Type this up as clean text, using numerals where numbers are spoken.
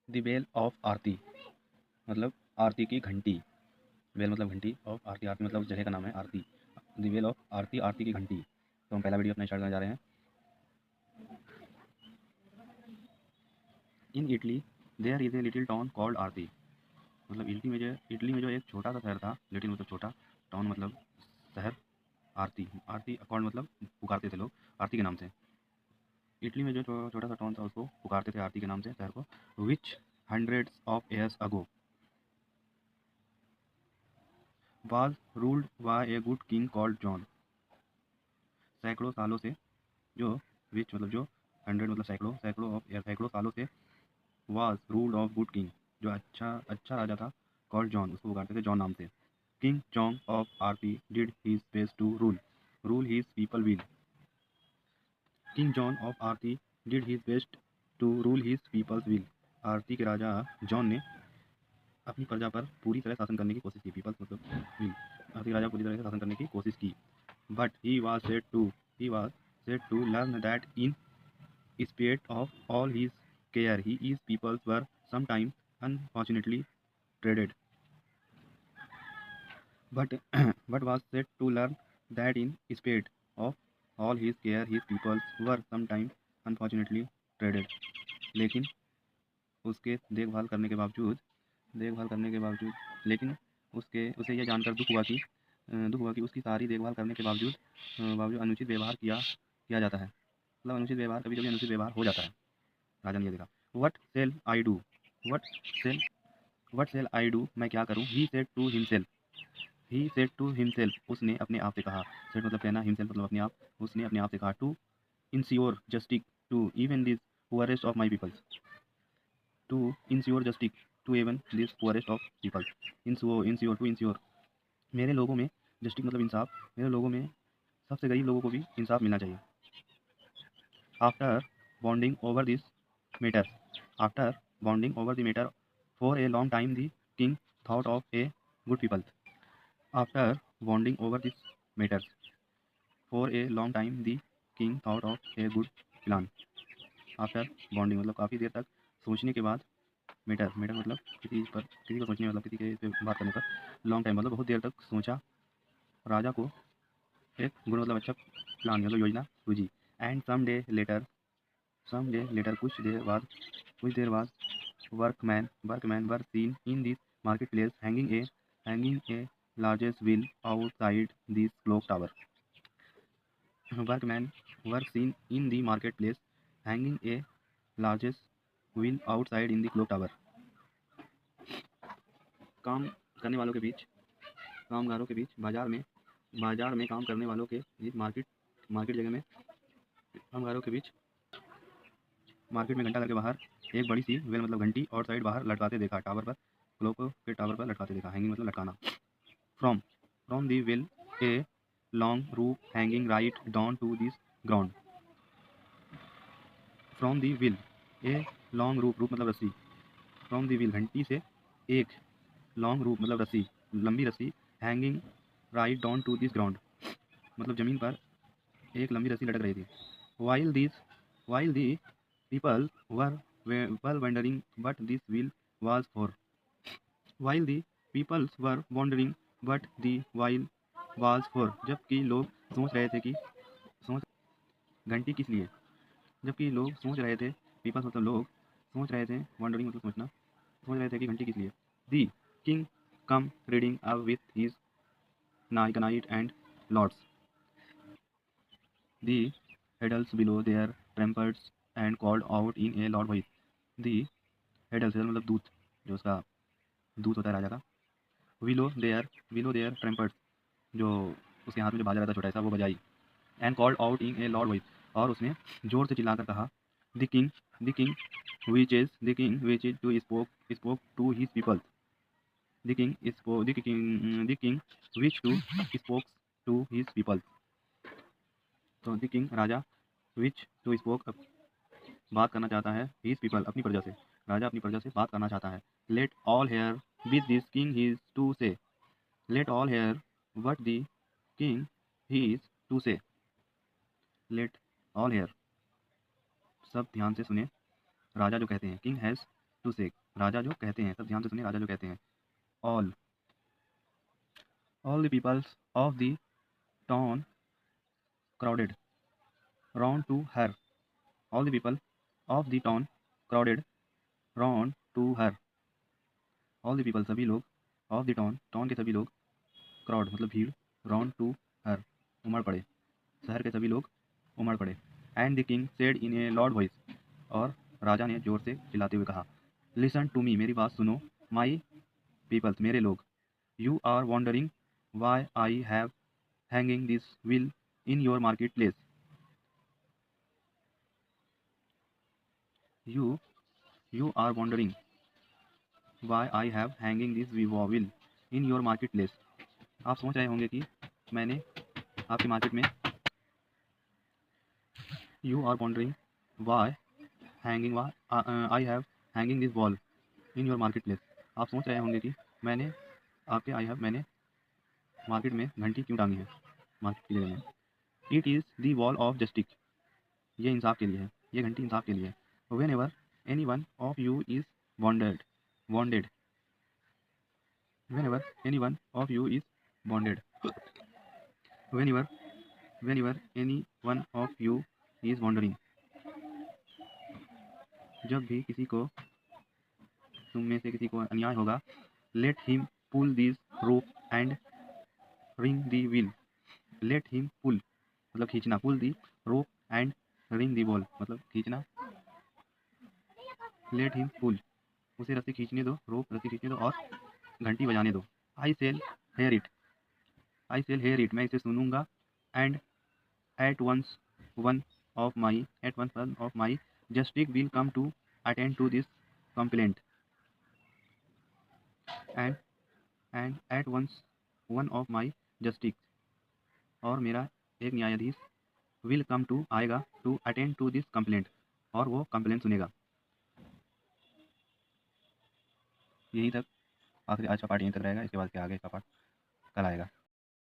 The bell of आरती मतलब आरती की घंटी। बेल मतलब घंटी, ऑफ आरती, आरती मतलब उस जगह का नाम है आरती। द बेल ऑफ आरती, आरती की घंटी। तो हम पहला वीडियो अपना स्टार्ट करने जा रहे हैं। In Italy there is a little town called आरती। मतलब इटली में जो एक छोटा सा शहर था, लिटिल मतलब छोटा, टाउन मतलब शहर, आरती, आरती कॉल्ड मतलब पुकारते थे लोग आरती के नाम से। इटली में जो छोटा सा टाउन था उसको पुकारते थे आरती के नाम से, शहर को। Which hundreds of years ago was ruled by a good king called John. सैकड़ों सालों से जो विच मतलब जो हंड्रेड मतलब सैकड़ों, सैकड़ों ऑफ ईयर सैकड़ों सालों से was ruled of good king जो अच्छा अच्छा राजा था, कॉल्ड जॉन उसको पुकारते थे जॉन नाम से। King John of Aarti did his best to rule rule his people will. King John of Aarti did his best to rule his people's will. Aarti के राजा जॉन ने अपनी प्रजा पर पूरी तरह शासन करने की कोशिश की। पीपल्स मतलब विल, आरती के राजा पूरी तरह से शासन करने की कोशिश की। But he was said to learn that in spite of all his care his people were sometimes unfortunately traded. But but was said to learn that in spite of all his care his people were sometimes unfortunately traded. लेकिन उसके देखभाल करने के बावजूद लेकिन उसके उसे यह जानकर दुख हुआ कि उसकी सारी देखभाल करने के बावजूद अनुचित व्यवहार किया जाता है। मतलब अनुचित व्यवहार, कभी कभी अनुचित व्यवहार हो जाता है। राजा ने ये देखा। What shall I do what shall what shall I do मैं क्या करूँ। ही सेड टू हिमसेल्फ उसने अपने आप से कहा। सेड मतलब कहना, हिमसेल्फ मतलब अपने आप। उसने अपने आप से कहा to ensure justice to even this poorest of my peoples. To ensure justice to even this poorest of peoples. Ensure मेरे लोगों में, जस्टिस मतलब इंसाफ, मेरे लोगों में सबसे गरीब लोगों को भी इंसाफ मिलना चाहिए। After bonding over this matter after bonding over the matter for a long time the king thought of a good people. After bonding over this matter for a long time the king thought of a good plan. After bonding मतलब काफ़ी देर तक सोचने के बाद, matter मतलब किसी को सोचने मतलब किसी के पे बात करने पर, लॉन्ग टाइम मतलब बहुत देर तक सोचा, राजा को एक गुड मतलब अच्छा प्लान मतलब योजना सूझी। एंड सम डे लेटर कुछ देर बाद workman were seen in this market place hanging A largest wheel outside this clock tower. Workman were seen in the market place hanging A largest wheel outside in the clock tower. काम करने वालों के बीच, कामगारों के बीच, बाजार में काम करने वालों के बीच, मार्केट जगह में कामगारों के बीच, मार्केट में घंटा घर के बाहर एक बड़ी सी वेल मतलब घंटी और साइड बाहर लटकाते देखा। टावर पर, क्लॉक के टावर पर लटकाते देखा। हैंगिंग मतलब लटकाना। From from the wheel a long rope hanging right down to this ground. From the wheel a long rope मतलब रस्सी। फ्रॉम दी व्हील घंटी से एक, लॉन्ग रूप मतलब रस्सी, लंबी रस्सी, hanging right down to this ground मतलब ज़मीन पर एक लंबी रस्सी लटक रही थी। While the people were wondering but this wheel was for. While the peoples were wondering but the wheel was for जबकि लोग सोच रहे थे कि सोच घंटी किस लिए, जबकि लोग सोच रहे थे, पीपल्स मतलब लोग, सोच रहे थे, वॉन्डरिंग मतलब सोचना, सोच रहे थे कि घंटी किस लिए। The king come riding up with his knight and lords. The हेडल्स blew their trumpets and called out in a loud voice. The हेडल्स मतलब दूत, जो उसका दूत होता है राजा का। विलो देयर ट्रम्पेट्स जो उसके हाथ में जो बाजा रहता है छोटा सा, वो बजाई। And called out in a loud voice और उसने जोर से चिल्लाकर कहा। The king which is to spoke to his people. The king which to spoke to his people. तो द किंग राजा, विच टू स्पोक बात करना चाहता है, हिज पीपल अपनी प्रजा से, राजा अपनी प्रजा से बात करना चाहता है। Let all hear with this king his to say. Let all hear what the king he is to say. Let all hear सब ध्यान से सुने, राजा जो कहते हैं। किंग हैज़ टू से, राजा जो कहते हैं, सब ध्यान से सुनिए, राजा जो कहते हैं, all the peoples of the town crowded round to her, all the people of the town crowded round to her, all the people सभी लोग, ऑफ द टाउन टाउन के सभी लोग, क्राउड मतलब भीड़, राउंड टू हर उमड़ पड़े, शहर के सभी लोग उमड़ पड़े। And the king said in a loud voice, और राजा ने जोर से चिल्लाते हुए कहा, लिसन टू मी, मेरी बात सुनो, माई पीपल्स, मेरे लोग, you are wondering why I have hanging this will in your market place, you are wondering why I have hanging this will in your market place, आप सोच रहे होंगे कि मैंने आपकी मार्केट में, you are wondering why hanging I have hanging this wall in your market place, आप सोच रहे होंगे कि मैंने मैंने मार्केट में घंटी क्यों टांगी है, मार्केट की जगह में। It is the wall of justice, ये इंसाफ के लिए है, ये घंटी इंसाफ के लिए है। Whenever any one of you is bonded bonded whenever any one of you is bonded whenever any one of you is wondering, जब भी किसी को, तुम में से किसी को अन्याय होगा, let him pull this rope and ring the wheel, let him pull मतलब खींचना, pull the rope and ring the ball मतलब खींचना, लेट हिम पुल उसे रस्सी खींचने दो, रोप रस्सी खींचने दो, और घंटी बजाने दो। I shall hear it, I shall hear it, मैं इसे सुनूंगा। And at once one of my justice will come to attend to this complaint, and at once one of my justice, और मेरा एक न्यायाधीश, विल कम टू आएगा, to attend to this complaint, और वो कंप्लेंट सुनेगा। यहीं तक आखिरी आज का पार्ट यहीं तक रहेगा, इसके बाद के आगे का पार्ट कल आएगा।